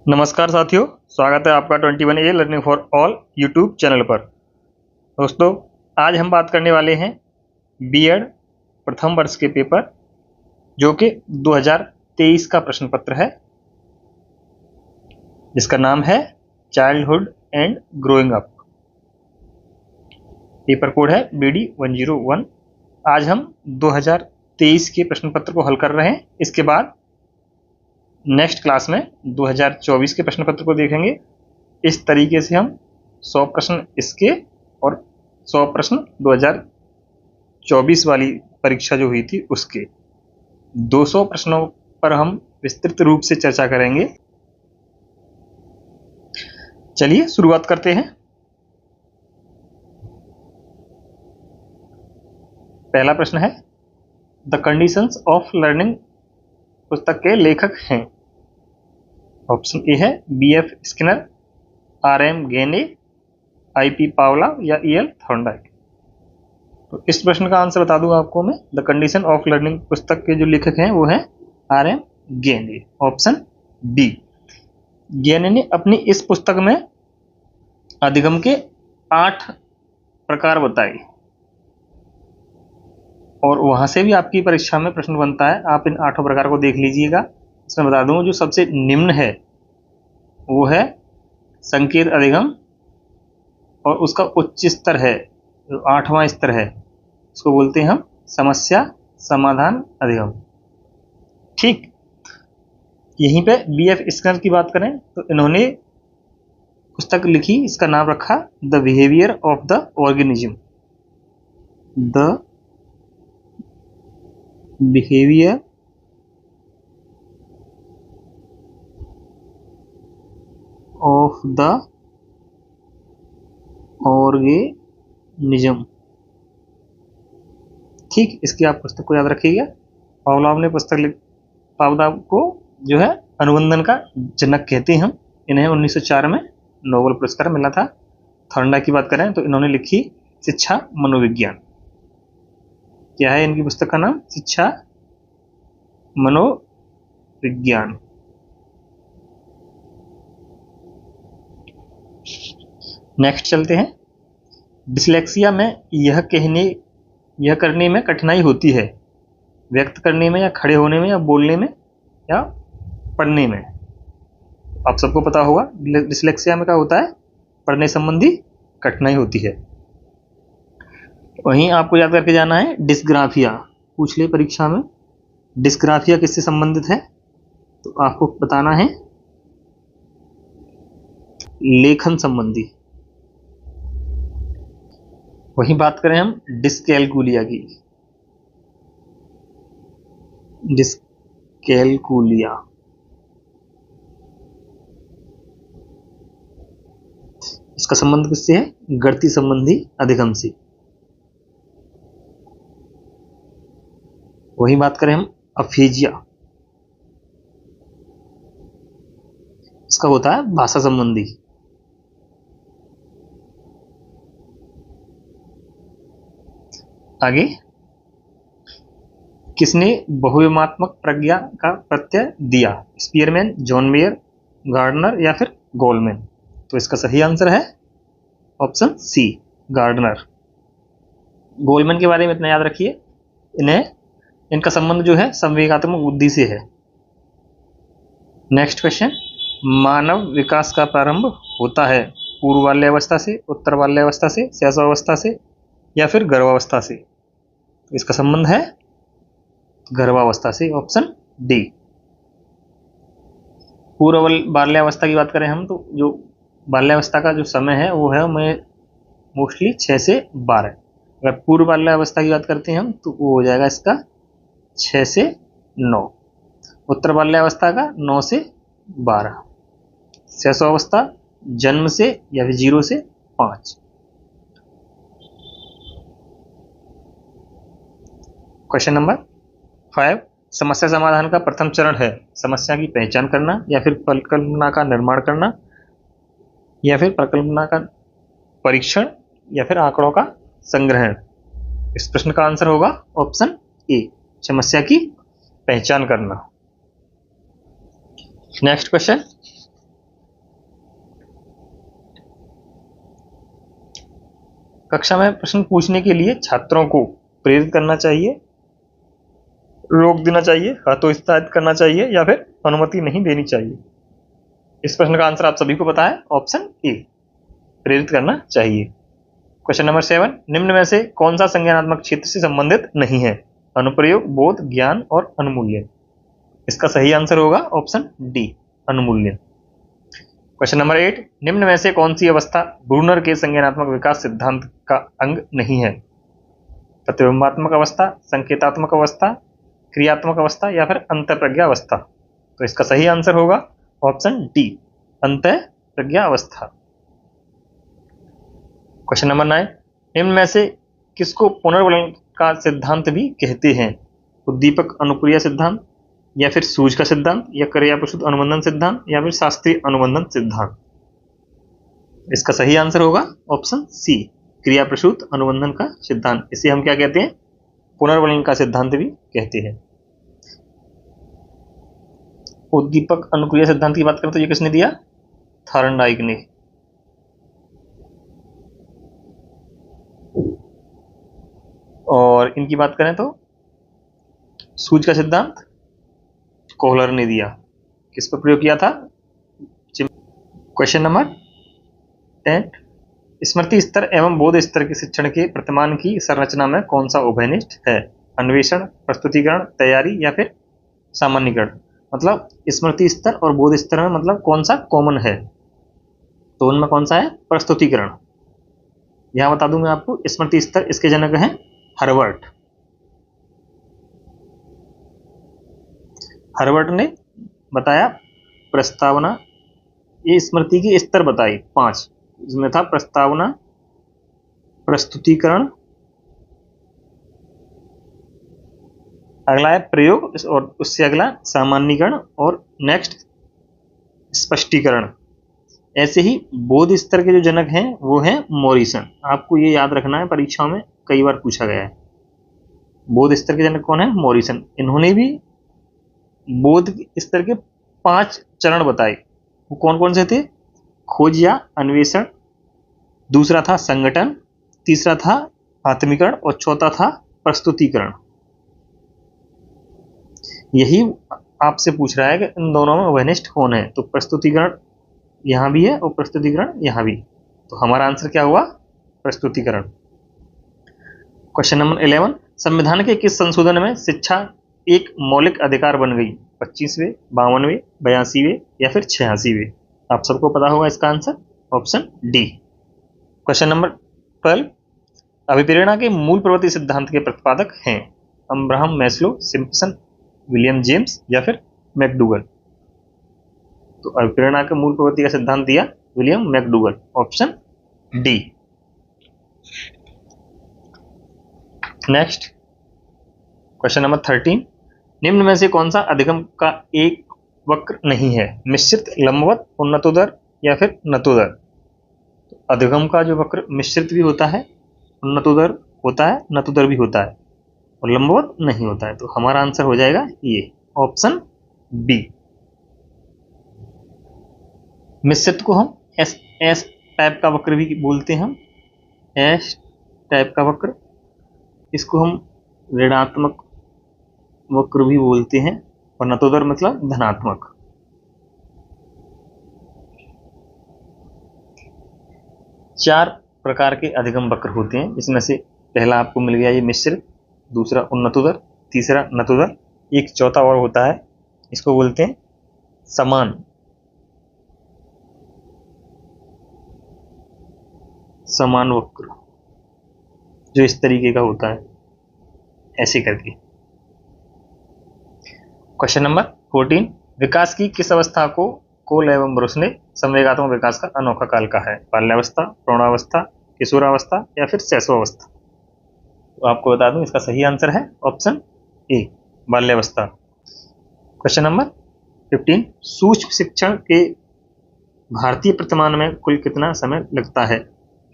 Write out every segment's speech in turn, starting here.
नमस्कार साथियों, स्वागत है आपका 21A learning for all YouTube channel पर। दोस्तों, आज हम बात करने वाले हैं बीएड प्रथम वर्ष के पेपर जो कि 2023 का प्रश्न पत्र है, जिसका नाम है childhood and growing up. Paper code है BD 101। आज हम 2023 के प्रश्न पत्र को हल कर रहे हैं। इसके बाद नेक्स्ट क्लास में 2024 के प्रश्न पत्र को देखेंगे। इस तरीके से हम 100 प्रश्न इसके और 100 प्रश्न 2024 वाली परीक्षा जो हुई थी उसके 200 प्रश्नों पर हम विस्तृत रूप से चर्चा करेंगे। चलिए शुरुआत करते हैं। पहला प्रश्न है, द कंडीशंस ऑफ लर्निंग पुस्तक के लेखक हैं। ऑप्शन ए है BF स्किनर, RM गेने, IP पावला या EL थॉर्नडाइक। तो इस प्रश्न का आंसर बता दूंगा आपको मैं। द कंडीशन ऑफ लर्निंग पुस्तक के जो लेखक हैं वो हैं RM गेने, ऑप्शन डी। गेने ने अपनी इस पुस्तक में अधिगम के 8 प्रकार बताए और वहां से भी आपकी परीक्षा में प्रश्न बनता है। आप इन 8 प्रकार को देख लीजिएगा। इसमें बता दूं, जो सबसे निम्न है वो है संकेत अधिगम और उसका उच्च स्तर है, जो 8वां स्तर है, उसको बोलते हैं हम समस्या समाधान अधिगम। ठीक, यहीं पे BF स्किनर की बात करें तो इन्होंने पुस्तक लिखी, इसका नाम रखा the behaviour of the organism. The behaviour of the organism. ठीक, इसकी आप पुस्तक को याद रखिएगा। पावलोव ने पावलोव को जो है अनुबंधन का जनक कहते हैं हम। इन्हें 1904 में नोबेल पुरस्कार मिला था। थॉर्नडाइक की बात करें तो इन्होंने लिखी शिक्षा मनोविज्ञान। क्या है इनकी पुस्तक का नाम? शिक्षा मनोविज्ञान। नेक्स्ट चलते हैं। डिसलेक्सिया में यह करने में कठिनाई होती है, व्यक्त करने में या खड़े होने में या बोलने में या पढ़ने में। आप सबको पता होगा डिसलेक्सिया में क्या होता है, पढ़ने संबंधी कठिनाई होती है। वहीं आपको याद करके जाना है डिस्ग्राफिया। पूछ ले परीक्षा में, डिस्ग्राफिया किससे संबंधित है? तो आपको बताना है लेखन संबंधी। वहीं बात करें हम डिस्कैलकुलिया की। डिस्कैलकुलिया इसका संबंध किससे है? गणित संबंधी अधिगम से। वही बात करें हम अफेजिया, इसका होता है भाषा संबंधी। आगे, किसने बहुविमात्मक प्रज्ञा का प्रत्यय दिया? स्पीयरमैन, जॉन मेयर, गार्डनर या फिर गोलमैन? तो इसका सही आंसर है ऑप्शन सी, गार्डनर। गोलमैन के बारे में इतना याद रखिए, इनका संबंध जो है संवेगात्मक बुद्धि से है। नेक्स्ट क्वेश्चन, मानव विकास का प्रारंभ होता है पूर्व बाल्यावस्था से, उत्तर बाल्यावस्था से, शैशवावस्था से या फिर गर्भावस्था से? तो इसका संबंध है गर्भावस्था से, ऑप्शन डी। पूर्व बाल्यावस्था की बात करें हम तो जो बाल्यावस्था का जो समय है वो है मोस्टली 6 से 12। अगर पूर्व बाल्यावस्था की बात करते हैं हम तो वो हो जाएगा इसका 6 से 9। उत्तर बाल्यावस्था का 9 से 12। शैशवावस्था जन्म से या फिर 0 से 5। क्वेश्चन नंबर 5, समस्या समाधान का प्रथम चरण है समस्या की पहचान करना या फिर परिकल्पना का निर्माण करना या फिर परिकल्पना का परीक्षण या फिर आंकड़ों का संग्रहण। इस प्रश्न का आंसर होगा ऑप्शन ए, समस्या की पहचान करना। नेक्स्ट क्वेश्चन, कक्षा में प्रश्न पूछने के लिए छात्रों को प्रेरित करना चाहिए, रोक देना चाहिए, हतोत्साहित करना चाहिए या फिर अनुमति नहीं देनी चाहिए? इस प्रश्न का आंसर आप सभी को पता है, ऑप्शन ए, प्रेरित करना चाहिए। क्वेश्चन नंबर 7, निम्न में से कौन सा संज्ञानात्मक क्षेत्र से संबंधित नहीं है? अनुप्रयोग, बोध, ज्ञान और अनुमूल्यन। इसका सही आंसर होगा ऑप्शन डी, अनुमूल्यन। क्वेश्चन नंबर 8, निम्न में से कौन सी अवस्था ब्रूनर के संज्ञानात्मक विकास सिद्धांत का अंग नहीं है? प्रतिबिंबात्मक अवस्था, संकेतात्मक अवस्था, क्रियात्मक अवस्था या फिर अंतःप्रज्ञा अवस्था? तो इसका सही आंसर होगा ऑप्शन डी, अंतःप्रज्ञा अवस्था। क्वेश्चन नंबर 9, निम्न में से किसको पुनर्वलन का सिद्धांत भी कहते हैं? उद्दीपक अनुक्रिया सिद्धांत या फिर सूझ का सिद्धांत या क्रिया प्रसूत अनुबंधन सिद्धांत या फिर शास्त्रीय अनुबंधन सिद्धांत? इसका सही आंसर होगा ऑप्शन सी, क्रिया प्रसूत अनुबंधन का सिद्धांत। इसे हम क्या कहते हैं? पुनर्वलन का सिद्धांत भी कहते हैं। उद्दीपक अनुक्रिया सिद्धांत की बात करें तो ये किसने दिया? थॉर्नडाइक ने। और इनकी बात करें तो सूझ का सिद्धांत कोहलर ने दिया। किस पर प्रयोग किया था? क्वेश्चन नंबर 10, स्मृति स्तर एवं बोध स्तर के शिक्षण के प्रतिमान की संरचना में कौन सा उभयनिष्ठ है? अन्वेषण, प्रस्तुतिकरण, तैयारी या फिर सामान्यीकरण? मतलब स्मृति स्तर और बोध स्तर में मतलब कौन सा कॉमन है? तो उनमें कौन सा है? प्रस्तुतिकरण। यहां बता दूं मैं आपको, स्मृति स्तर इसके जनक हैं हर्बर्ट। हर्बर्ट ने बताया प्रस्तावना, ये स्मृति की स्तर बताई 5, जिसमें था प्रस्तावना, प्रस्तुतिकरण, अगला है प्रयोग और उससे अगला सामान्यीकरण और नेक्स्ट स्पष्टीकरण। ऐसे ही बोध स्तर के जो जनक हैं वो हैं मॉरिसन। आपको ये याद रखना है, परीक्षाओं में कई बार पूछा गया है। बोध स्तर के जनक कौन है? मॉरिसन। इन्होंने भी बोध स्तर के 5 चरण बताए। वो कौन कौन से थे? खोज या अन्वेषण, दूसरा था संगठन, तीसरा था आत्मीकरण और चौथा था प्रस्तुतिकरण। यही आपसे पूछ रहा है कि इन दोनों में उभयनिष्ठ कौन है? तो प्रस्तुतिकरण यहां भी है और प्रस्तुतिकरण यहां भी। तो हमारा आंसर क्या हुआ? प्रस्तुतिकरण। क्वेश्चन नंबर 11, संविधान के किस संशोधन में शिक्षा एक मौलिक अधिकार बन गई? 25वें, 52वें, 82वें या फिर 86वें? आप सबको पता होगा इसका answer, option D. Question number 12, अभिप्रेरणा के मूल प्रवृत्ति सिद्धांत के प्रतिपादक हैं? Abraham Maslow, Simpson, William James या फिर मैकडूगल? तो अभिप्रेरणा के मूल प्रवृत्ति का सिद्धांत दिया William McDougall, option D. Next question number 13, निम्न में से कौन सा अधिगम का एक वक्र नहीं है? मिश्रित, लंबवत, उन्नतोदर या फिर नतोदर? तो अधिगम का जो वक्र मिश्रित भी होता है, उन्नतोदर होता है, नतोदर भी होता है और लंबवत नहीं होता है। तो हमारा आंसर हो जाएगा ये, ऑप्शन बी। मिश्रित को हम एस टाइप का वक्र भी बोलते हैं, हम एस टाइप का वक्र। इसको हम ऋणात्मक वक्र भी बोलते हैं और नतोदर मतलब धनात्मक। चार प्रकार के अधिगम वक्र होते हैं, इसमें से पहला आपको मिल गया ये मिश्रित, दूसरा उन्नतोदर, तीसरा नतोदर, एक चौथा और होता है, इसको बोलते हैं समान। समान वक्र जो इस तरीके का होता है, ऐसे करके। क्वेश्चन नंबर 14, विकास की किस अवस्था को कोल एवं ब्रुस ने संवेगात्मक विकास का अनोखा काल कहा है? बाल्यावस्था, प्रौढ़ावस्था, किशोरावस्था या फिर शैशवावस्था? तो आपको बता दूं इसका सही आंसर है ऑप्शन ए, बाल्यावस्था। क्वेश्चन नंबर 15, सूक्ष्म शिक्षण के भारतीय प्रतिमान में कुल कितना समय लगता है?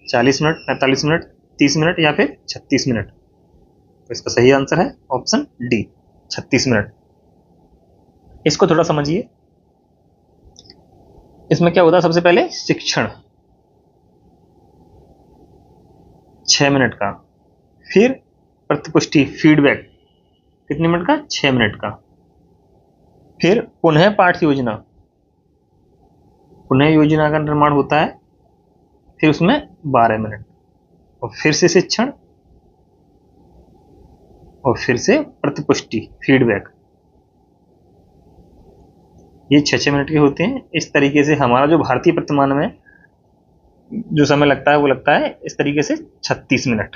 40 मिनट, 45 मिनट, 30 मिनट या फिर 36 मिनट? तो इसका सही आंसर है ऑप्शन डी, 36 मिनट। इसको थोड़ा समझिए, इसमें क्या होता है? सबसे पहले शिक्षण, 6 मिनट का। फिर प्रतिपुष्टि फीडबैक कितने मिनट का? 6 मिनट का। फिर पुनः पाठ योजना, पुनः योजना का निर्माण होता है, फिर उसमें 12 मिनट। और फिर से शिक्षण, और फिर से प्रतिपुष्टि फीडबैक, ये 6-6 मिनट के होते हैं। इस तरीके से हमारा जो भारतीय प्रतिमान में जो समय लगता है वो लगता है इस तरीके से 36 मिनट।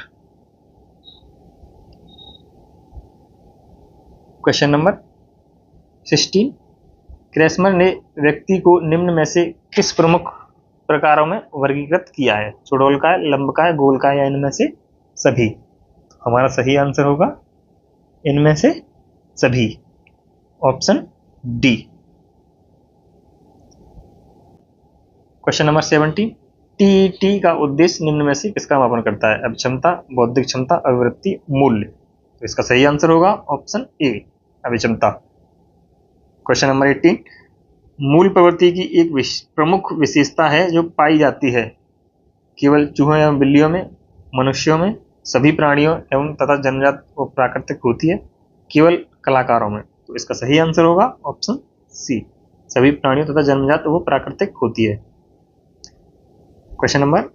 क्वेश्चन नंबर 16, क्रेसमर ने व्यक्ति को निम्न में से किस प्रमुख प्रकारों में वर्गीकृत किया है? सुडोलकाय, लंबकाय, गोलकाय या इनमें से सभी? हमारा सही आंसर होगा इनमें से सभी, option D. Question number 17, TET का उद्देश्य निम्न में से किसका मापन करता है? अभिक्षमता, बौद्धिक क्षमता, अभिवृत्ति, मूल्य। तो इसका सही आंसर होगा ऑप्शन ए, अभिक्षमता। क्वेश्चन नंबर 18, मूल प्रवृत्ति की एक प्रमुख विशेषता है जो पाई जाती है केवल चूहों एवं बिल्लियों में, मनुष्यों में, सभी प्राणियों एवं तथा जन्मजात व प्राकृतिक होती है, केवल कलाकारों में। तो इसका सही आंसर होगा ऑप्शन सी, सभी प्राणियों तथा जन्मजात व प्राकृतिक होती है। क्वेश्चन नंबर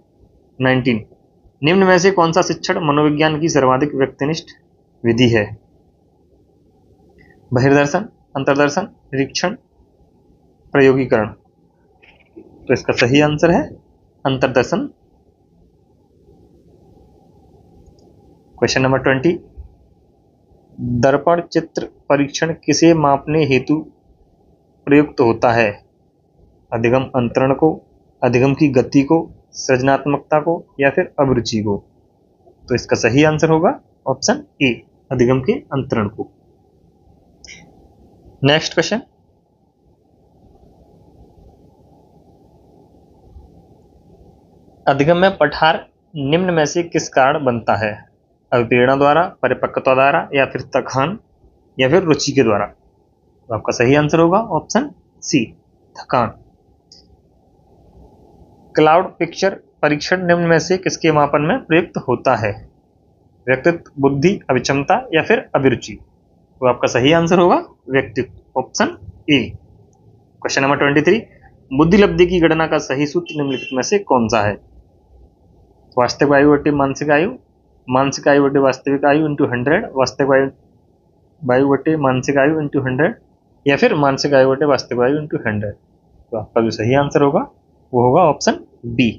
19, निम्न में से कौन सा शिक्षण मनोविज्ञान की सर्वाधिक व्यक्तिनिष्ठ विधि है? बहिर्दर्शन, अंतर्दर्शन, निरीक्षण, प्रयोगीकरण। तो इसका सही आंसर है अंतर्दर्शन। क्वेश्चन नंबर 20, दर्पण चित्र परीक्षण किसे मापने हेतु प्रयुक्त होता है? अधिगम अंतरण को, अधिगम की गति को, सृजनात्मकता को या फिर अभिरुचि को? तो इसका सही आंसर होगा ऑप्शन ए, अधिगम के अंतरण को। नेक्स्ट क्वेश्चन, अधिगम में पठार निम्न में से किस कारण बनता है? अभिप्रेरणा द्वारा, परिपक्वता द्वारा या फिर थकान या फिर रुचि के द्वारा? तो आपका सही आंसर होगा ऑप्शन सी, थकान। क्लाउड पिक्चर परीक्षण निम्न में से किसके मापन में प्रयुक्त होता है? व्यक्तित्व, बुद्धि, अभिक्षमता या फिर अभिरुचि? तो आपका सही आंसर होगा व्यक्तित्व, ऑप्शन ए। क्वेश्चन नंबर 23, बुद्धिलब्धि की गणना का सही सूत्र निम्नलिखित में से कौन सा है? वास्तविक आयु बटे मानसिक आयु, मानसिक आयु बटे वास्तविक आयु इंटू 100, वास्तविक आयु बटे मानसिक आयु इंटू 100 या फिर मानसिक आयु बटे वास्तविक आयु इंटू 100? तो आपका जो सही आंसर होगा वो होगा ऑप्शन बी,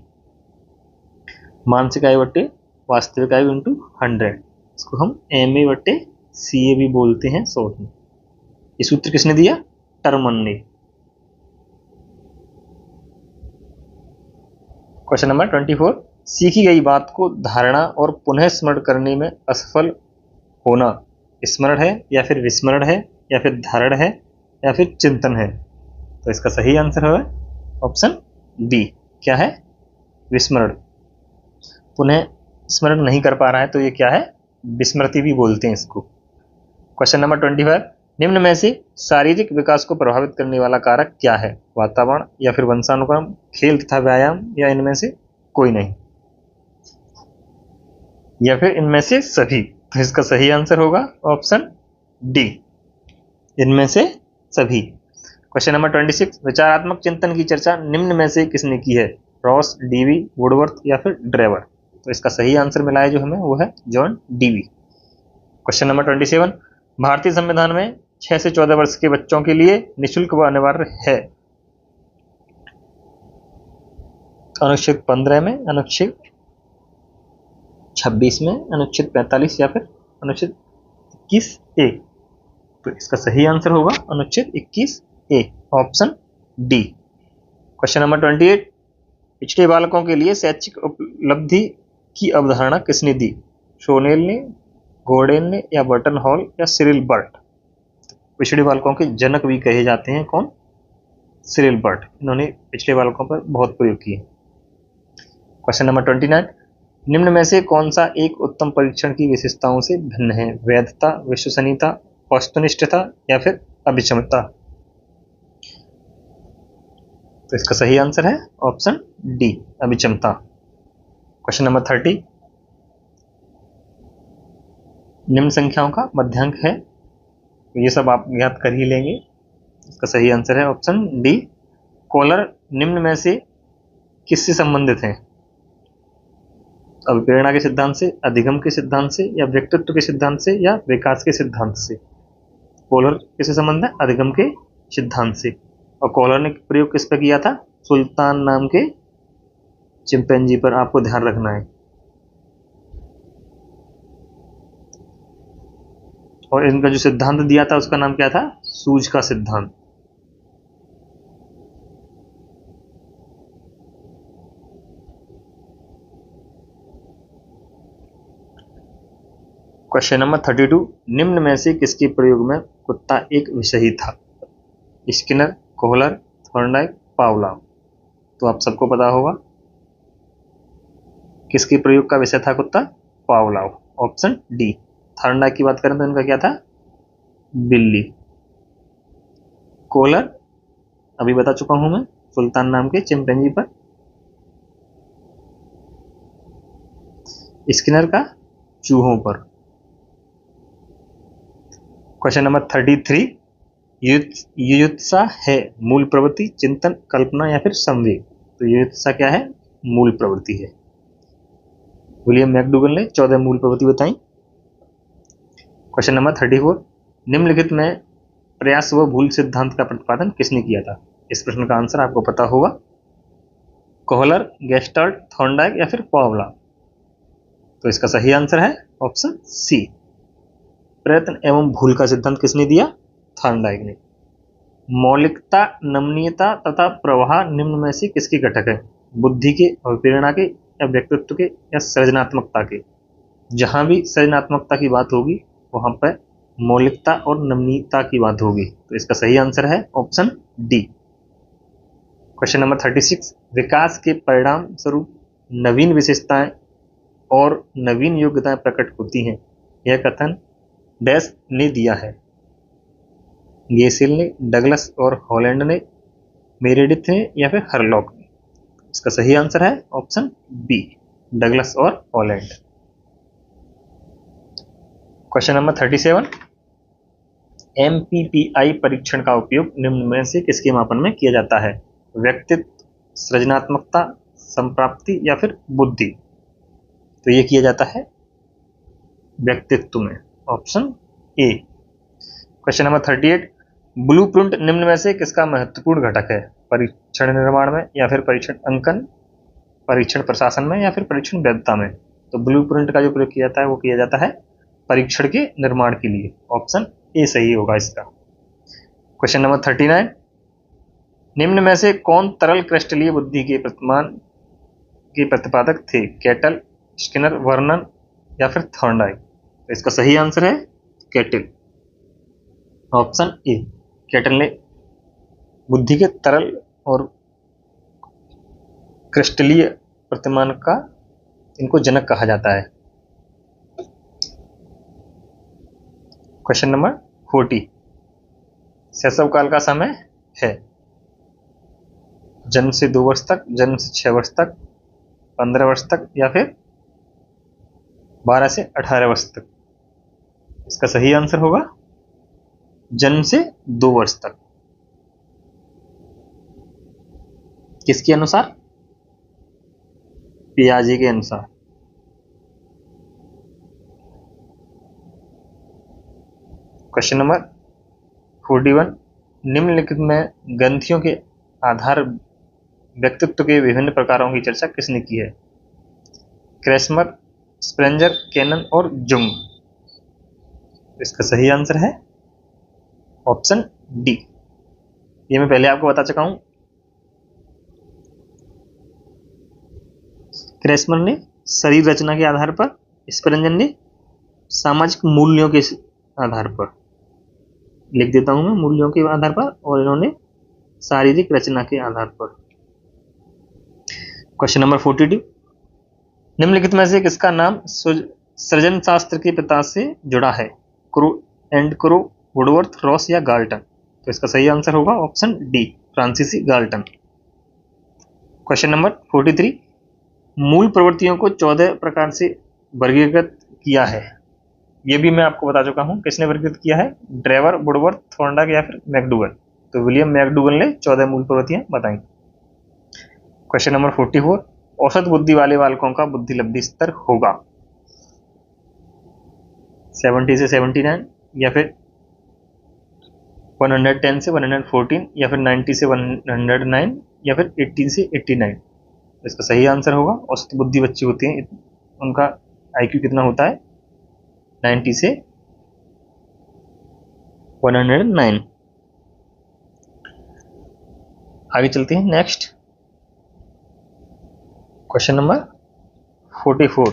मानसिक आयु बटे वास्तविक आयु इंटू 100। इसको हम MA बटे CA भी बोलते हैं शॉर्ट में। ये सूत्र किसने दिया? टर्मन ने। क्वेश्चन नंबर 24, सीखी गई बात को धारणा और पुनः स्मरण करने में असफल होना स्मरण है या फिर विस्मरण है या फिर धारण है या फिर चिंतन है? तो इसका सही आंसर है ऑप्शन बी, क्या है? विस्मरण। पुनः स्मरण नहीं कर पा रहा है तो ये क्या है? विस्मृति भी बोलते हैं इसको। क्वेश्चन नंबर 25, निम्न में से शारीरिक विकास को प्रभावित करने वाला कारक क्या है? वातावरण या फिर वंशानुक्रम, खेल तथा व्यायाम या इनमें से कोई नहीं या फिर इनमें से सभी? तो इसका सही आंसर होगा ऑप्शन डी, इनमें से सभी। क्वेश्चन नंबर 26, विचारात्मक चिंतन की चर्चा निम्न में से किसने की है? रॉस, डीवी, वुडवर्थ या फिर ड्रेवर? तो इसका सही आंसर मिला है जो हमें वो है जॉन डीवी। क्वेश्चन नंबर 27, भारतीय संविधान में 6 से 14 वर्ष के बच्चों के लिए निःशुल्क व अनिवार्य है? अनुच्छेद 15 में, अनुच्छेद 26 में, अनुच्छेद 45 या फिर अनुच्छेद 21A? तो इसका सही आंसर होगा अनुच्छेद 21A, option D. Question number 28, पिछड़े बालकों के लिए शैक्षिक उपलब्धि की अवधारणा किसने दी? शोनेल ने, गोर्डेन ने या बर्टन हॉल या सिरिल बर्ट? पिछड़े बालकों के जनक भी कहे जाते हैं कौन? Cyril Burt. इन्होंने पिछड़े बालकों पर बहुत प्रयोग किए। क्वेश्चन नंबर 29, निम्न में से कौन सा एक उत्तम परीक्षण की विशेषताओं से भिन्न है? वैधता, विश्वसनीयता, वस्तुनिष्ठता या फिर अभिक्षमता? तो इसका सही आंसर है ऑप्शन डी, अभिक्षमता। क्वेश्चन नंबर 30, निम्न संख्याओं का मध्यांक है। तो ये सब आप याद कर ही लेंगे। इसका सही आंसर है ऑप्शन डी। कॉलर निम्न में से किससे संबंधित हैं? अभिप्रेरणा के सिद्धांत से, अधिगम के सिद्धांत से, या व्यक्तित्व के सिद्धांत से, या विकास के सिद्धांत से? कॉलर किससे संबंध है? अधिगम के सिद्धांत से। और कॉलर ने प्रयोग किस पर किया था? सुल्तान नाम के चिंपैंजी पर, आपको ध्यान रखना है। और इनका जो सिद्धांत दिया था उसका नाम क्या था? सूझ का सिद्धांत। क्वेश्चन नंबर 32, निम्न में से किसके प्रयोग में कुत्ता एक विषय ही था? Skinner, Kohler, Thorndike, Pavlov. तो आप सबको पता होगा किसके प्रयोग का विषय था कुत्ता? Pavlov, option D. थॉर्नडाइक की बात करें तो इनका क्या था? बिल्ली। कोहलर अभी बता चुका हूं मैं, सुल्तान नाम के चिंपैंजी पर। स्किनर का चूहों पर। क्वेश्चन नंबर 33, युयुत्सा है मूल प्रवृत्ति, चिंतन, कल्पना या फिर संवेग? तो युयुत्सा क्या है? मूल प्रवृत्ति है। विलियम मैकडूगल ने 14 मूल प्रवृत्ति बताई। क्वेश्चन नंबर 34, निम्नलिखित में प्रयास व भूल सिद्धांत का प्रतिपादन किसने किया था? इस प्रश्न का आंसर आपको पता होगा। कोहलर, गेस्टाल्ट, थॉर्नडाइक या फिर पावलोव? तो इसका सही आंसर है ऑप्शन सी। प्रयत्न एवं भूल का सिद्धांत किसने दिया? थॉर्नडाइक ने। मौलिकता, नमनीयता तथा प्रवाह निम्न में से किसके घटक है? बुद्धि के, अभिप्रेरणा के, या व्यक्तित्व के, या सृजनात्मकता के? जहां भी सृजनात्मकता की बात होगी वहां पर मौलिकता और नमनीयता की बात होगी। तो इसका सही आंसर है ऑप्शन डी। क्वेश्चन नंबर 36, विकास के परिणाम स्वरूप नवीन विशेषताएं और नवीन योग्यताएं प्रकट होती हैं, यह कथन डैश ने दिया है? गेसिल ने, डगलस और हॉलैंड ने, मेरेडिथ ने, या फिर हरलॉक ने? इसका सही आंसर है ऑप्शन बी, डगलस और हॉलैंड। क्वेश्चन नंबर 37, MPPI परीक्षण का उपयोग निम्न में से किसके मापन में किया जाता है? व्यक्तित्व, सृजनात्मकता, संप्राप्ति या फिर बुद्धि? तो ये किया जाता है व्यक्तित्व में, option A. Question number 38, blueprint निम्न में से किसका महत्वपूर्ण घटक है? परीक्षण निर्माण में, या फिर परीक्षण अंकन, परीक्षण प्रशासन में, या फिर परीक्षण वैधता में? तो ब्लूप्रिंट का जो प्रयोग किया जाता है वो किया जाता है परीक्षण के निर्माण के लिए, ऑप्शन ए सही होगा इसका। क्वेश्चन नंबर 39, निम्न में से कौन तरल क्रिस्टलीय बुद्धि के प्रतिपादक थे? कैटल, स्किनर, वर्नन या फिर थॉर्नडाइक? तो इसका सही आंसर है कैटल, ऑप्शन ए। कैटल ने बुद्धि के तरल और क्रिस्टलीय प्रतिमान का इनको जनक कहा जाता है। क्वेश्चन नंबर 40, शैशव काल का समय है? जन्म से 2 वर्ष तक, जन्म से 6 वर्ष तक, 15 वर्ष तक, या फिर 12 से 18 वर्ष तक? इसका सही आंसर होगा जन्म से 2 वर्ष तक। किसके अनुसार? पियाजे के अनुसार। क्वेश्चन नंबर 41, निम्नलिखित में ग्रंथियों के आधार व्यक्तित्व के विभिन्न प्रकारों की चर्चा किसने की है? क्रेस्मर, स्प्रेंजर, कैनन और जुंग? इसका सही आंसर है ऑप्शन डी। ये मैं पहले आपको बता चुका हूं। क्रेस्मर ने शरीर रचना के आधार पर, स्प्रेंजर ने सामाजिक मूल्यों के आधार पर, लिख देता हूं मैं, मूल्यों के आधार पर, और इन्होंने शारीरिक रचना के आधार पर। क्वेश्चन नंबर 42, निम्नलिखित में से किसका नाम सृजन शास्त्र के पिता से जुड़ा है? क्रो, वुडवर्थ, रॉस या गाल्टन? तो इसका सही आंसर होगा ऑप्शन डी, फ्रांसीसी गाल्टन। क्वेश्चन नंबर 43, मूल प्रवृत्तियों को 14 प्रकार से वर्गीकृत किया है, ये भी मैं आपको बता चुका हूँ किसने वर्गीकृत किया है, ड्रेवर, वुडवर्थ, थॉर्नडाइक या फिर मैकडूगल। तो विलियम मैकडूगल ने 14 मूल प्रवृत्तियां बताई। क्वेश्चन नंबर 44, औसत बुद्धि वाले बालकों का बुद्धि लब्धि स्तर होगा 70 से 79 या फिर 110 से 114 या फिर 90 से 109 या फिर 18 से 89। इसका सही आंसर होगा औसत बुद्धि बच्चे होते हैं उनका आईक्यू कितना होता है, 90 से 109। आगे चलते हैं नेक्स्ट क्वेश्चन नंबर 44,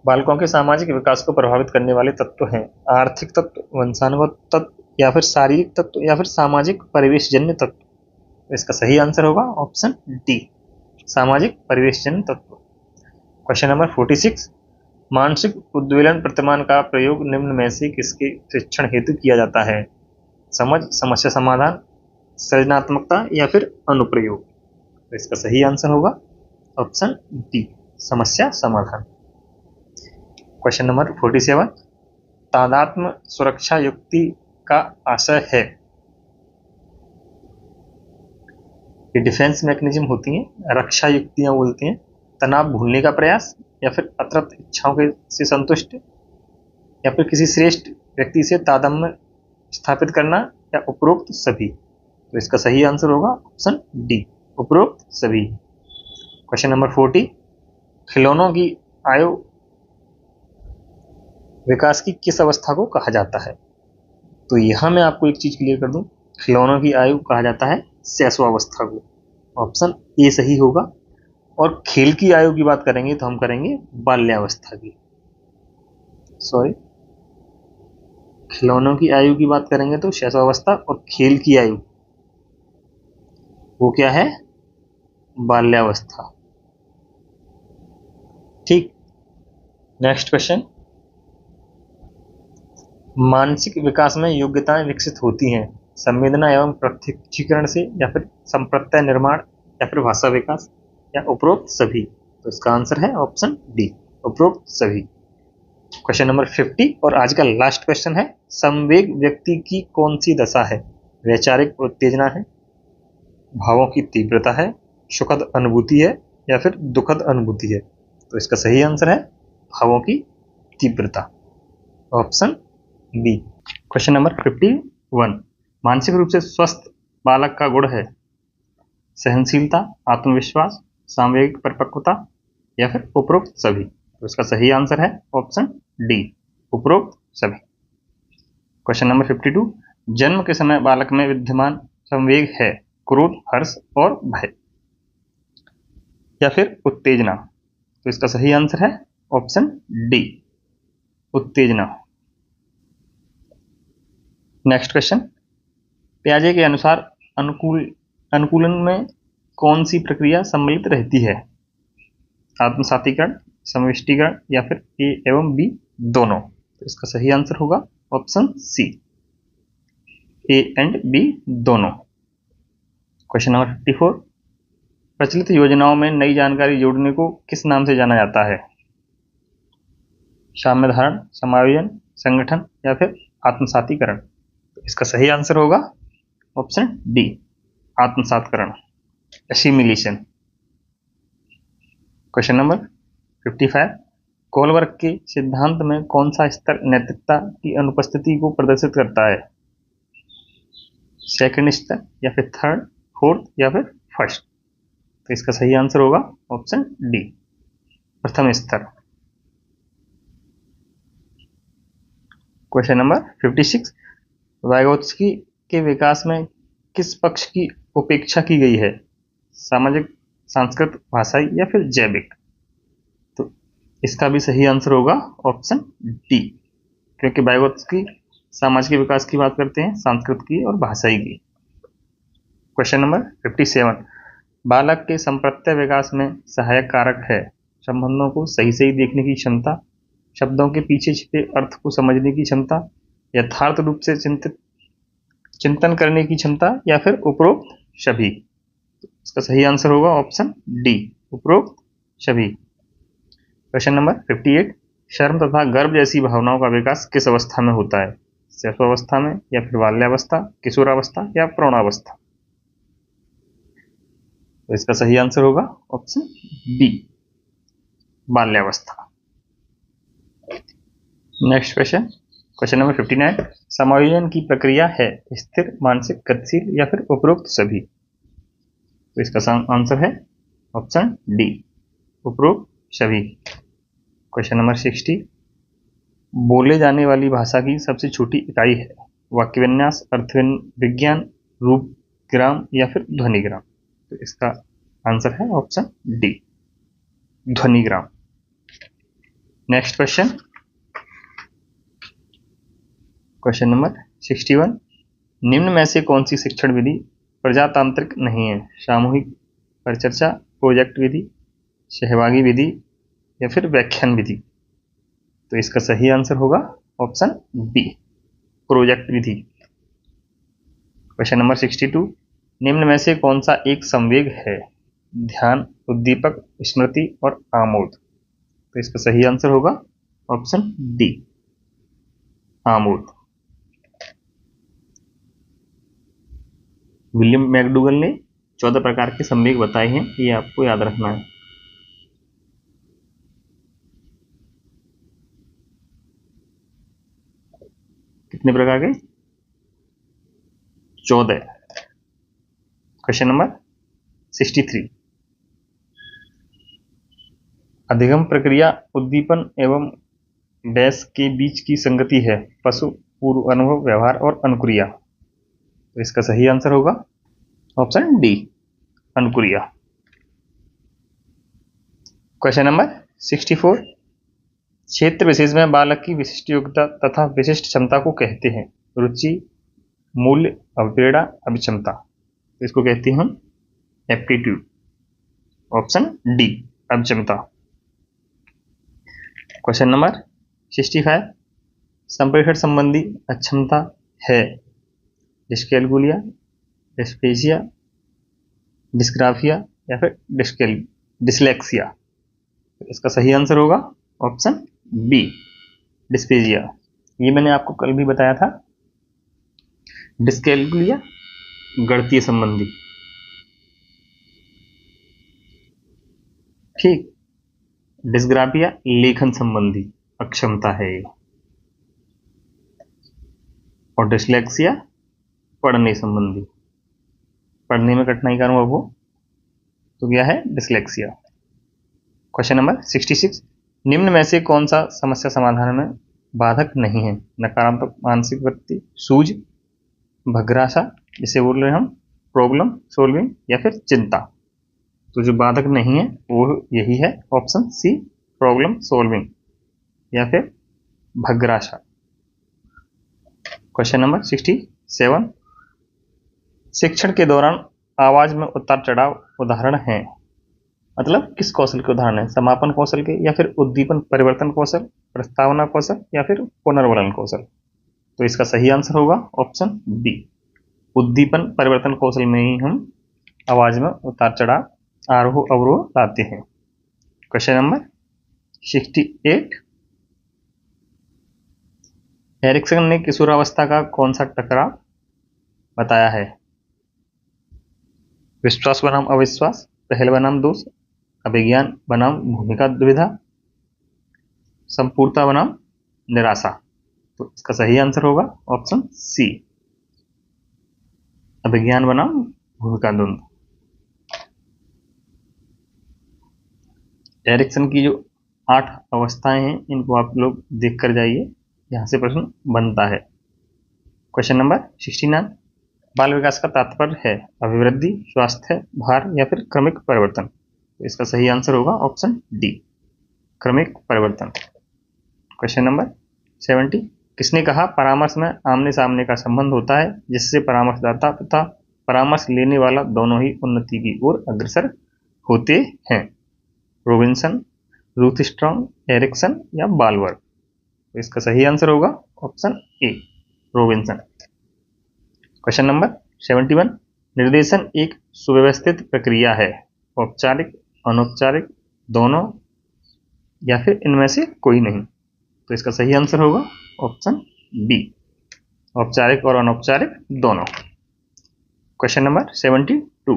बालकों के सामाजिक विकास को प्रभावित करने वाले तत्व हैं आर्थिक तत्व, वंशानुगत तत्व या फिर शारीरिक तत्व या फिर सामाजिक परिवेशजन्य तत्व। इसका सही आंसर होगा ऑप्शन डी, सामाजिक परिवेशजन्य तत्व। क्वेश्चन नंबर 46, मानसिक उद्वेलन प्रतिमान का प्रयोग निम्न में से किसके शिक्षण हेतु किया जाता है, समझ, समस्या समाधान, सृजनात्मकता या फिर अनुप्रयोग। तो इसका सही आंसर होगा ऑप्शन डी, समस्या समाधान। क्वेश्चन नंबर 47, तादात्म्य सुरक्षा युक्ति का आशय है, ये डिफेंस मैकेनिज्म होती हैं, रक्षा युक्तियां बोलती हैं, तनाव भूलने का प्रयास या फिर अतिरिक्त इच्छाओं के से संतुष्ट या फिर किसी श्रेष्ठ व्यक्ति से तादात्म्य स्थापित करना या उपरोक्त सभी। तो इसका सही आंसर होगा ऑप्शन डी, उपरोक्त सभी। क्वेश्चन नंबर 40, खिलौनों की आयु विकास की किस अवस्था को कहा जाता है। तो यहां मैं आपको एक चीज क्लियर कर दूं, खिलौनों की आयु कहा जाता है शैशवावस्था को, ऑप्शन ए सही होगा। और खेल की आयु की बात करेंगे तो हम करेंगे बाल्यावस्था की, सॉरी, खिलौनों की आयु की बात करेंगे तो शैशवावस्था, और खेल की आयु वो क्या है, बाल्यावस्था। ठीक, नेक्स्ट क्वेश्चन, मानसिक विकास में योग्यताएं विकसित होती हैं संवेदना एवं प्रत्यक्षीकरण से या फिर संप्रत्यय निर्माण या फिर भाषा विकास या उपरोक्त सभी। तो इसका आंसर है ऑप्शन डी, उपरोक्त सभी। क्वेश्चन नंबर 50 और आज का लास्ट क्वेश्चन है, संवेग व्यक्ति की कौन सी दशा है, वैचारिक उत्तेजना है, भावों की तीव्रता है, सुखद अनुभूति है या फिर दुखद अनुभूति है। तो इसका सही आंसर है भावों की तीव्रता, ऑप्शन बी। क्वेश्चन नंबर 51, मानसिक रूप से स्वस्थ बालक का गुण है सहनशीलता, आत्मविश्वास, सामूहिक परिपक्वता या फिर उपरोक्त सभी। तो इसका सही आंसर है ऑप्शन डी, उपरोक्त सभी। क्वेश्चन नंबर 52, जन्म के समय बालक में विद्यमान संवेग है क्रोध, हर्ष और भय या फिर उत्तेजना। तो इसका सही आंसर है ऑप्शन डी, उत्तेजना। नेक्स्ट क्वेश्चन, पियाजे के अनुसार अनुकूलन में कौन सी प्रक्रिया सम्मिलित रहती है, आत्मसातीकरण, समष्टिकरण या फिर ए एवं बी दोनों। तो इसका सही आंसर होगा option C, A and B दोनों। क्वेश्चन नंबर 54, प्रचलित योजनाओं में नई जानकारी जोड़ने को किस नाम से जाना जाता है, साम्य धारण, समायोजन, संगठन या फिर आत्मसातीकरण। तो इसका सही आंसर होगा ऑप्शन डी, आत्मसातकरण, एसिमिलेशन। क्वेश्चन नंबर 55, कोलबर्ग के सिद्धांत में कौन सा स्तर नैतिकता की अनुपस्थिति को प्रदर्शित करता है, सेकंड स्तर या फिर थर्ड, फोर्थ या फिर फर्स्ट। तो इसका सही आंसर होगा ऑप्शन डी, प्रथम स्तर। क्वेश्चन नंबर 56, वाइगोत्स्की के विकास में किस पक्ष की उपेक्षा की गई है, सामाजिक, सांस्कृतिक, भाषाई या फिर जैविक। तो इसका भी सही आंसर होगा ऑप्शन डी, क्योंकि वाइगोत्स्की सामाजिक विकास की बात करते हैं, सांस्कृतिक की और भाषाई की। क्वेश्चन नंबर 57, बालक के संप्रत्यय विकास में सहायक कारक है संबंधों को सही सही देखने की क्षमता, शब्दों के पीछे छिपे अर्थ को समझने की क्षमता, यथार्थ रूप से चिंतन करने की क्षमता या फिर उपरोक्त सभी। इसका सही आंसर होगा ऑप्शन डी, उपरोक्त सभी। क्वेश्चन नंबर 58, शर्म तथा गर्व जैसी भावनाओं का विकास किस अवस्था में होता है? शैशवावस्था में, या फिर बाल्यावस्था, किशोरावस्था या प्रौढ़ावस्था? तो इसका सही आंसर होगा ऑप्शन बी, बाल्यावस्था। Next question, question number 59। समायोजन की प्रक्रिया है स्थिर, मानसिक, गतिशील या फिर उपरोक्त सभी? तो इसका आंसर है ऑप्शन डी, उपरोक्त सभी। Question number 60। बोले जाने वाली भाषा की सबसे छोटी इकाई है? वाक्य विन्यास, अर्थ विज्ञान, रूप ग्राम या फिर ध्वनिग्राम? तो इसका आंसर है ऑप्शन डी, ध्वनिग्राम। Next question, question number 61। निम्न में से कौन सी शिक्षण विधि प्रजातांत्रिक नहीं है? सामूहिक परिचर्चा, प्रोजेक्ट विधि, सहभागी विधि या फिर व्याख्यान विधि? तो इसका सही आंसर होगा ऑप्शन बी, प्रोजेक्ट विधि। Question number 62। निम्न में से कौन सा एक संवेग है? ध्यान, उद्दीपक, स्मृति और आमोद? तो इसका सही आंसर होगा option D, Amod. William McDougall ने 14 प्रकार के संवेग बताए हैं, ये आपको याद रखना है। कितने प्रकार के? 14। Question number 63। अधिगम प्रक्रिया उद्दीपन एवं डैश के बीच की संगति है? पशु, पूर्व अनुभव, व्यवहार और अनुक्रिया? तो इसका सही आंसर होगा ऑप्शन डी, अनुक्रिया। Question number 64। क्षेत्र विशेष में बालक की विशिष्ट योग्यता तथा विशिष्ट क्षमता को कहते हैं? रुचि, मूल्य, अभिप्रेरणा, अभिक्षमता? तो इसको कहते हैं हम एप्टीट्यूड, ऑप्शन डी, अभिक्षमता। Question number 65। संप्रेषण संबंधी अक्षमता है? डिस्कैलकुलिया, डिस्पेजिया, डिस्ग्राफिया या फिर डिसलेक्सिया? इसका सही आंसर होगा ऑप्शन बी, डिस्पेजिया। ये मैंने आपको कल भी बताया था। डिस्कैलकुलिया गणितीय संबंधी, ठीक। डिस्ग्राफिया लेखन संबंधी अक्षमता है ये, और डिसलेक्सिया पढ़ने संबंधी, पढ़ने में कठिनाई का अनुभव हो तो क्या है? डिसलेक्सिया। Question number 66। निम्न में से कौन सा समस्या समाधान में बाधक नहीं है? नकारात्मक मानसिक वृत्ति, सूझ, भग्राशा, जिसे बोल रहे हैं हम प्रॉब्लम सोल्विंग, या फिर चिंता? तो जो बाधक नहीं है वो यही है, ऑप्शन सी, प्रॉब्लम सोल्विंग या फिर भग्राशा। Question number 67। शिक्षण के दौरान आवाज में उतार चढ़ाव उदाहरण हैं? मतलब किस कौशल के उदाहरण है? समापन कौशल के, या फिर उद्दीपन परिवर्तन कौशल, प्रस्तावना कौशल या फिर पुनर्वलन कौशल? तो इसका सही आंसर होगा ऑप्शन बी, उद्दीपन परिवर्तन कौशल में ही हम आवाज में उतार चढ़ाव, आरोह अवरोह लाते हैं। Question number 68। एरिक्सन ने किशोरावस्था का कौन सा टकराव बताया है? विश्वास बनाम अविश्वास, पहल बनाम दोष, अभिज्ञान बनाम भूमिका दुविधा, संपूर्णता बनाम निराशा? तो इसका सही आंसर होगा ऑप्शन सी, अभिज्ञान बनाम भूमिका द्वंद्व। एरिक्सन की जो 8 अवस्थाएं हैं इनको आप लोग देख कर जाइए, यहां से प्रश्न बनता है। Question number 69। बाल विकास का तात्पर्य है अभिवृद्धि, स्वास्थ्य, भार या फिर क्रमिक परिवर्तन? तो इसका सही आंसर होगा ऑप्शन डी, क्रमिक परिवर्तन। Question number 70। किसने कहा परामर्श में आमने सामने का संबंध होता है जिससे परामर्शदाता तथा परामर्श लेने वाला दोनों ही उन्नति की ओर अग्रसर होते हैं? रॉबिन्सन, रूथ स्ट्रॉन्ग, एरिक्सन या बाल्वर? तो इसका सही आंसर होगा option A, Robinson. Question number 71। निर्देशन एक सुव्यवस्थित प्रक्रिया है? औपचारिक, अनौपचारिक, दोनों या फिर इनमें से कोई नहीं? तो इसका सही आंसर होगा ऑप्शन बी, औपचारिक और अनौपचारिक दोनों। क्वेश्चन नंबर 72,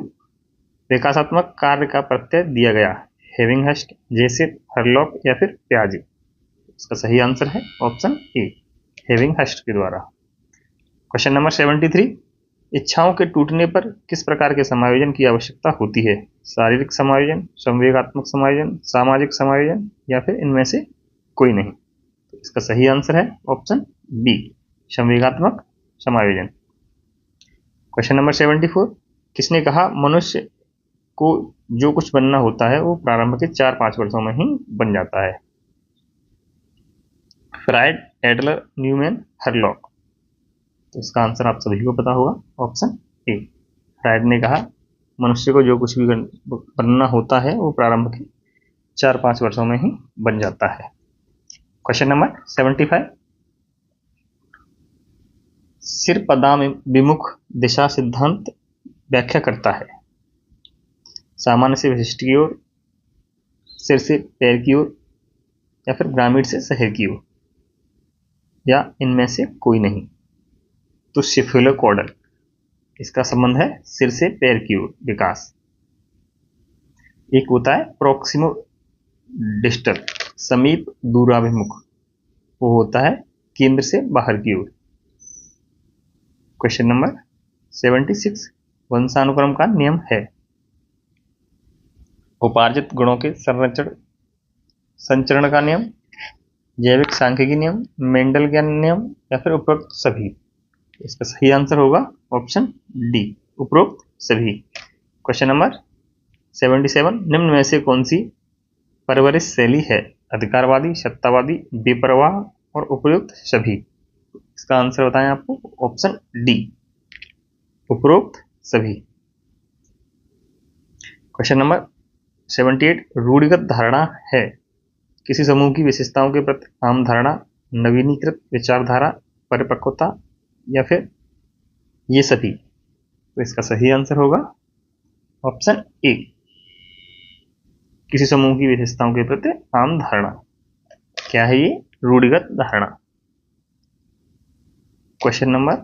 विकासात्मक कार्य का प्रत्यय दिया गया, हेविंगहस्ट, जेसिप, हरलॉक या फिर प्याजे। इसका सही आंसर है ऑप्शन ए, हेविंगहस्ट के द्वारा। क्वेश्चन नंबर 73, इच्छाओं के टूटने पर किस प्रकार के समायोजन की आवश्यकता होती है, शारीरिक समायोजन, संवेगात्मक समायोजन, सामाजिक समायोजन या फिर इनमें से कोई नहीं। तो इसका सही आंसर है ऑप्शन बी, संवेगात्मक समायोजन। क्वेश्चन नंबर 74, किसने कहा मनुष्य को जो कुछ बनना होता है वो प्रारंभ के 4-5 वर्षों में ही बन जाता है, फ्राइड, एडलर, न्यूमैन, हरलॉक। तो इसका आंसर आप सभी को पता होगा, ऑप्शन ए, फ्राइड ने कहा मनुष्य को जो कुछ भी बनना होता है वो प्रारंभ के 4-5 वर्षों में ही बन जाता है। क्वेश्चन नंबर 75, सिर पदाम विमुख दिशा सिद्धांत व्याख्या करता है, सामान्य से विशिष्ट की ओर, सिर से पैर की ओर या फिर ग्रामीण से शहर की ओर, या इनमें से कोई नहीं। तो सिफेलोकॉर्डल, इसका संबंध है सिर से पैर की ओर विकास। एक होता है प्रोक्सिमो डिस्टल, समीप दूराभिमुख, वो होता है केंद्र से बाहर की ओर। क्वेश्चन नंबर 76, वंशानुक्रम का नियम है, उपार्जित गुणों के संचरण का नियम, जैविक सांख्यिकी नियम, मेंडल का नियम या फिर उपरोक्त सभी। इसका सही आंसर होगा ऑप्शन डी, उपरोक्त सभी। क्वेश्चन नंबर 77, निम्न में से कौन सी परवरिश शैली है, अधिकारवादी, सत्तावादी, बेपरवाह और उपयुक्त सभी। इसका आंसर बताएं आपको, ऑप्शन डी, उपरोक्त सभी। क्वेश्चन नंबर 78, रूढ़िगत धारणा है, किसी समूह की विशेषताओं के प्रति आम धारणा, नवीनीकृत विचारधारा, परिपक्वता या फिर ये सभी। तो इसका सही आंसर होगा ऑप्शन ए, किसी समूह की विशेषताओं के प्रति आम धारणा। क्या है ये, रूढ़िगत धारणा। क्वेश्चन नंबर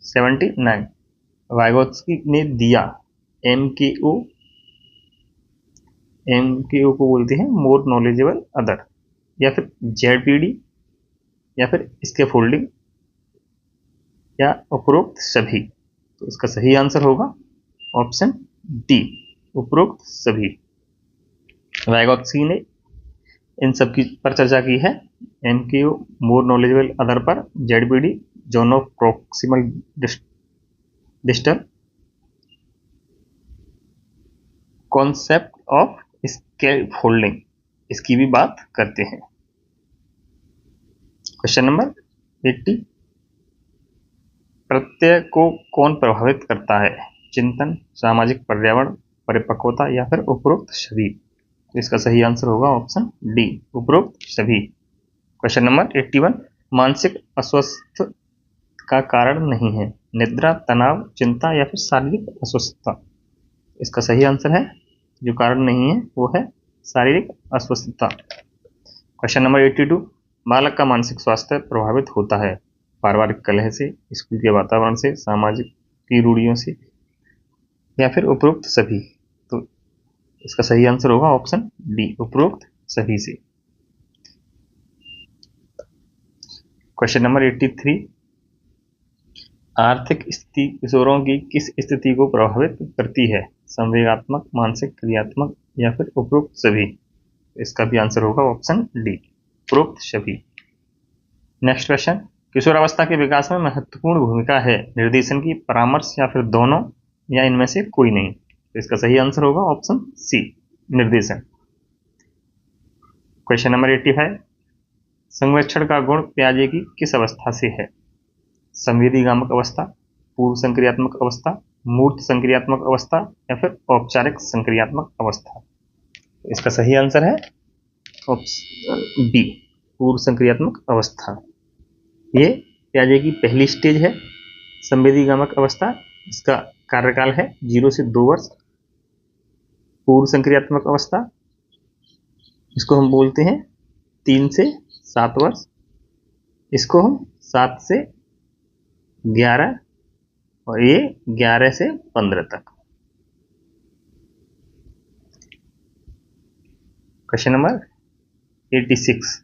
79, वाइगोत्स्की ने दिया एमकेओ को बोलते हैं मोर नॉलेजेबल अदर, या फिर जेडपीडी या फिर स्कैफोल्डिंग या उपरोक्त सभी। तो इसका सही आंसर होगा ऑप्शन डी, उपरोक्त सभी। वाइगोत्स्की ने इन सब की पर चर्चा की है, एमकेओ मोर नॉलेजेबल अदर पर, ZPD zone of proximal distal, concept of scaffolding, इसकी भी बात करते हैं। क्वेश्चन नंबर 80, प्रत्यय को कौन प्रभावित करता है, चिंतन, सामाजिक पर्यावरण, परिपक्वता या फिर उपरोक्त सभी। तो इसका सही आंसर होगा ऑप्शन डी, उपरोक्त सभी। क्वेश्चन नंबर 81, मानसिक अस्वस्थ का कारण नहीं है, निद्रा, तनाव, चिंता या फिर शारीरिक अस्वस्थता। इसका सही आंसर है, जो कारण नहीं है वो है शारीरिक अस्वस्थता। क्वेश्चन नंबर 82, बालक का मानसिक स्वास्थ्य प्रभावित होता है, पारिवारिक कलह से, स्कूल के वातावरण से, सामाजिक की रूढ़ियों से या फिर उपरोक्त सभी। तो इसका सही आंसर होगा ऑप्शन डी, उपरोक्त सभी से। क्वेश्चन नंबर 83, आर्थिक स्थिति किशोरों की किस स्थिति को प्रभावित करती है, संवेगात्मक, मानसिक, क्रियात्मक या फिर उपरोक्त सभी। इसका भी आंसर होगा ऑप्शन डी, उपरोक्त सभी। नेक्स्ट क्वेश्चन, किशोरावस्था के विकास में महत्वपूर्ण भूमिका है निर्देशन की, परामर्श या फिर दोनों या इनमें से कोई नहीं। तो इसका सही आंसर होगा ऑप्शन सी, निर्देशन। क्वेश्चन नंबर 85, संवेक्षण का गुण प्याजे की किस अवस्था से है, संवेदीगामक अवस्था, पूर्व संक्रियात्मक अवस्था, मूर्त संक्रियात्मक अवस्था या फिर औपचारिक संक्रियात्मक अवस्था। इसका सही आंसर है ऑप्शन बी, पूर्व संक्रियात्मक अवस्था। ये प्याजे की पहली स्टेज है, संवेदीगामक अवस्था, इसका कार्यकाल है 0 से 2 वर्ष। पूर्व संक्रियात्मक अवस्था, इसको हम बोलते हैं 3 से 7 वर्ष, इसको हम 7 से 11 और ये 11 से 15 तक। क्वेश्चन नंबर 86,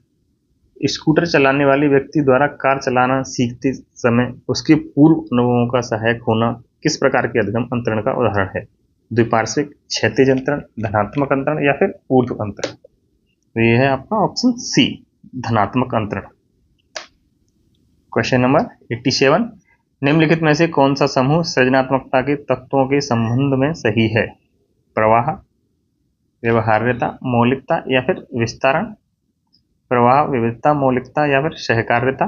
स्कूटर चलाने वाले व्यक्ति द्वारा कार चलाना सीखते समय उसके पूर्व अनुभवों का सहायक होना किस प्रकार के अधिगम अंतरण का उदाहरण है? द्विपार्श्विक, क्षैतिज अंतरण, धनात्मक अंतरण या फिर ऊर्ध्व अंतरण? तो ये है आपका ऑप्शन सी, धनात्मक अंतरण। क्वेश्चन नंबर 87, निम्नलिखित में से कौन सा समूह सृजनात्मकता के तत्वों के संबंध में सही है? प्रवाह, व्यवहार्यता, मौलिकता या फिर विस्तारण? प्रवाह, विविधता, मौलिकता या फिर सहकार्यता?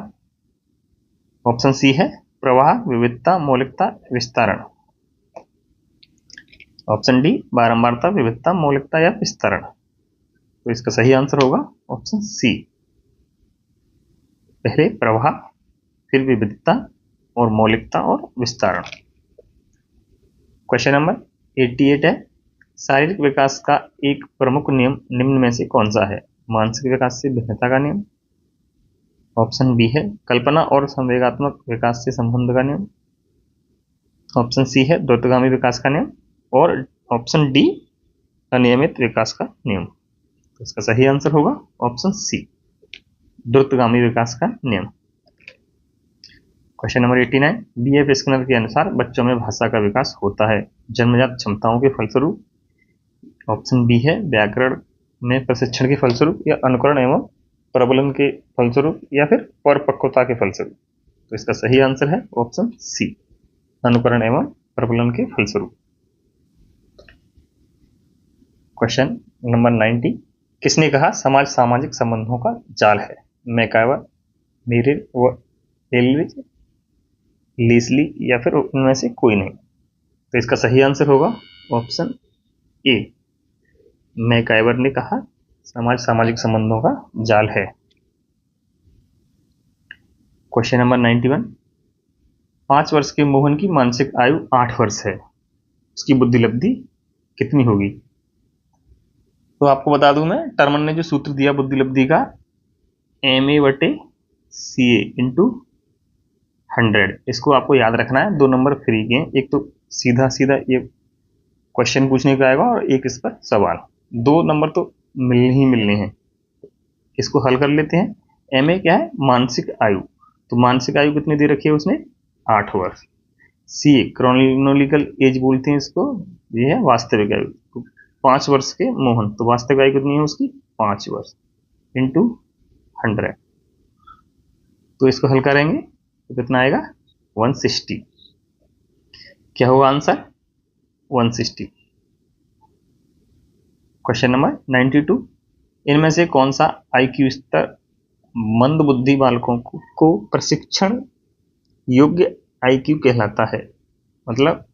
ऑप्शन सी है प्रवाह, विविधता, मौलिकता, विस्तारण। ऑप्शन डी, बारंबारता, विविधता, मौलिकता या विस्तारण। तो इसका सही आंसर होगा ऑप्शन सी, पहले प्रवाह, फिर विविधता और मौलिकता और विस्तारण। क्वेश्चन नंबर 88 है, शारीरिक विकास का एक प्रमुख नियम निम्न में से कौन सा है? मानसिक विकास से भिन्नता का नियम? ऑप्शन बी है कल्पना और संवेगात्मक विकास से संबंध का नियम? ऑप्शन सी है द्रुतगामी विकास का नियम? और ऑप्शन डी, अनियमित विकास का नियम। तो इसका सही आंसर होगा ऑप्शन सी, द्रुतगामी विकास का नियम। क्वेश्चन नंबर 89, BF स्किनर के अनुसार बच्चों में भाषा का विकास होता है जन्मजात क्षमताओं के फलस्वरूप? ऑप्शन बी है व्याकरण में प्रशिक्षण के फलस्वरूप या अनुकरण एवं प्रबलन के फलस्वरूप या फिर परिपक्वता के फलस्वरूप? तो इसका सही आंसर है ऑप्शन सी, अनुकरण एवं प्रबलन के फलस्वरूप। क्वेश्चन नंबर 90, किसने कहा समाज सामाजिक संबंधों का जाल है? मैकाइवर, मेरिल व एलरिच, लेस्ली या फिर उनमें से कोई नहीं? तो इसका सही आंसर होगा ऑप्शन ए, मैकाइवर ने कहा समाज सामाजिक संबंधों का जाल है। क्वेश्चन नंबर 91, 5 वर्ष के मोहन की मानसिक आयु 8 वर्ष है, उसकी बुद्धिलब्धि कितनी होगी? तो आपको बता दूं मैं, टर्मन ने जो सूत्र दिया बुद्धिलब्धि का, MA/CA × 100, इसको आपको याद रखना है। 2 नंबर फ्री के, एक तो सीधा सीधा ये क्वेश्चन पूछने का आएगा और एक इस पर सवाल, 2 नंबर तो मिलने ही मिलने हैं। इसको हल कर लेते हैं। MA क्या है? मानसिक आयु, तो मानसिक आयु कितनी दे रखी है उसने? 8 वर्ष। CA क्रोनोलॉजिकल एज बोलते हैं इसको, ये है वास्तविक आयु। तो 5 वर्ष के मोहन, तो वास्तविक आयु कितनी है उसकी? 5 वर्ष × 100। तो इसको हल करेंगे तो कितना आएगा? 160। क्या होगा आंसर? 160। क्वेश्चन नंबर 92, इनमें से कौन सा IQ स्तर मंद बुद्धि बालकों को प्रशिक्षण योग्य IQ कहलाता है? मतलब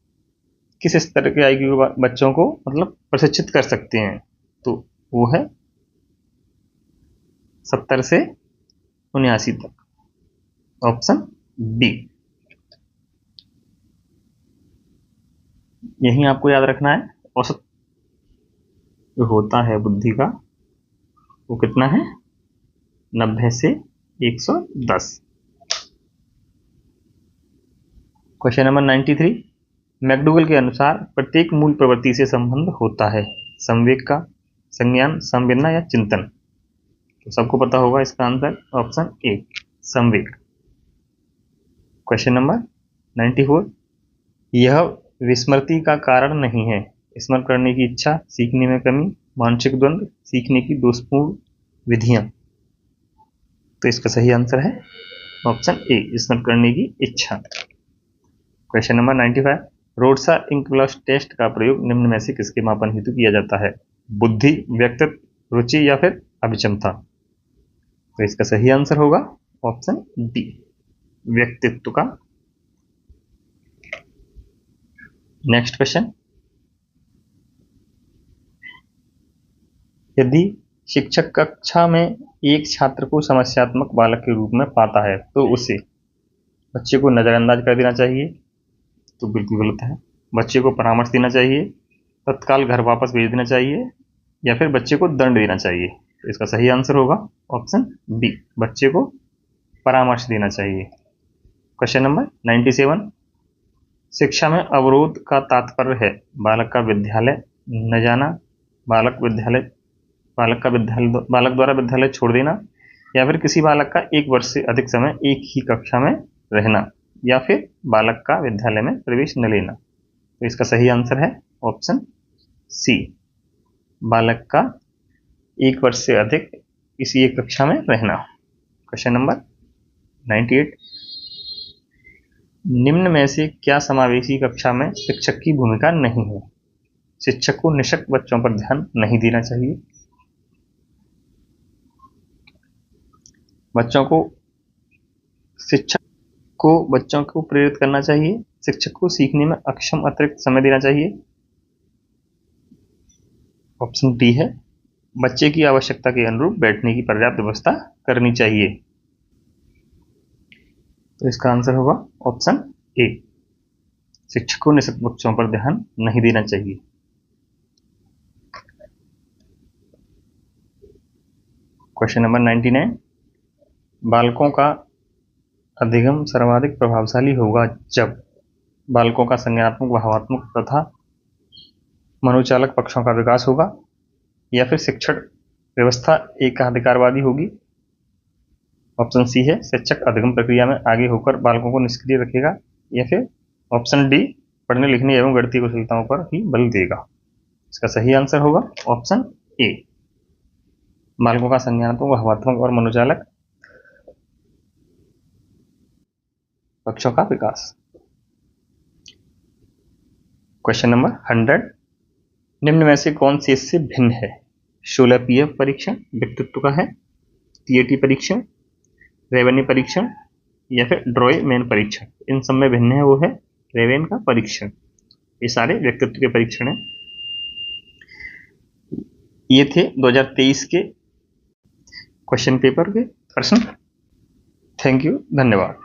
किस स्तर के IQ के बच्चों को मतलब प्रशिक्षित कर सकते हैं? तो वो है 70 से 79 तक, ऑप्शन बी। यही आपको याद रखना है, औसत जो होता है बुद्धि का वो कितना है? 90 से 110। क्वेश्चन नंबर 93, मैकडूगल के अनुसार प्रत्येक मूल प्रवृत्ति से संबंध होता है, संवेग का, संज्ञान, संवेदना या चिंतन? तो सबको पता होगा इसका आंसर ऑप्शन ए, संवेग। क्वेश्चन नंबर 94, यह विस्मृति का कारण नहीं है, स्मरण करने की इच्छा, सीखने में कमी, मानसिक द्वंद्व, सीखने की दोषपूर्ण विधियां? तो इसका सही आंसर है ऑप्शन ए, स्मरण करने की इच्छा। क्वेश्चन नंबर 95, रोड्सा इंक टेस्ट का प्रयोग निम्न में से किसके मापन हेतु किया जाता है? बुद्धि, व्यक्तित्व, रुचि या फिर अभिक्षमता? तो इसका सही आंसर होगा ऑप्शन डी, व्यक्तित्व का। नेक्स्ट क्वेश्चन, यदि शिक्षक कक्षा में एक छात्र को समस्यात्मक बालक के रूप में पाता है तो उसे बच्चे को नजरअंदाज कर देना चाहिए? तो बिल्कुल गलत है। बच्चे को परामर्श देना चाहिए, तत्काल घर वापस भेज देना चाहिए या फिर बच्चे को दंड देना चाहिए? तो इसका सही आंसर होगा ऑप्शन बी, बच्चे को परामर्श देना चाहिए। क्वेश्चन नंबर 97, शिक्षा में अवरोध का तात्पर्य है बालक का विद्यालय न जाना, बालक द्वारा विद्यालय छोड़ देना, या फिर किसी बालक का 1 वर्ष से अधिक समय एक ही कक्षा में रहना, या फिर बालक का विद्यालय में प्रवेश न लेना। तो इसका सही आंसर है ऑप्शन सी, बालक का 1 वर्ष से अधिक किसी एक कक्षा में रहना। क्वेश्चन नंबर 98, निम्न में से क्या समावेशी कक्षा में शिक्षक की भूमिका नहीं है? शिक्षक को निशक्त बच्चों पर ध्यान नहीं देना चाहिए, शिक्षक को बच्चों को प्रेरित करना चाहिए, शिक्षक को सीखने में अक्षम अतिरिक्त समय देना चाहिए। ऑप्शन डी है, बच्चे की आवश्यकता के अनुरूप बैठने की पर्याप्त व्यवस्था करनी चाहिए। तो इसका आंसर होगा ऑप्शन ए, शिक्षक को निशक्त बच्चों पर ध्यान नहीं देना चाहिए। क्वेश्चन नंबर 99, बालकों का अधिगम सर्वाधिक प्रभावशाली होगा जब बालकों का संज्ञानात्मक, भावात्मक तथा मनोचालक पक्षों का विकास होगा, या फिर शिक्षण व्यवस्था एकाधिकारवादी होगी। ऑप्शन सी है, शिक्षक अधिगम प्रक्रिया में आगे होकर बालकों को निष्क्रिय रखेगा, या फिर ऑप्शन डी, पढ़ने लिखने एवं गणितीय कुशलताओं पर ही बल देगा। इसका सही आंसर होगा ऑप्शन ए, बालकों का संज्ञानात्मक, भावात्मक और मनोचालक पक्षों का विकास। क्वेश्चन नंबर 100, निम्न में से कौन से इससे भिन्न है? 16 पीएफ परीक्षण व्यक्तित्व का है, टीएटी परीक्षण, रेवेन्यू परीक्षण, या फिर ड्रॉय मैन परीक्षण। इन सब में भिन्न है वो है रेवेन का परीक्षण। ये सारे व्यक्तित्व के परीक्षण हैं। ये थे 2023 के क्वेश्चन पेपर के प्रश्न। थैंक यू, धन्यवाद।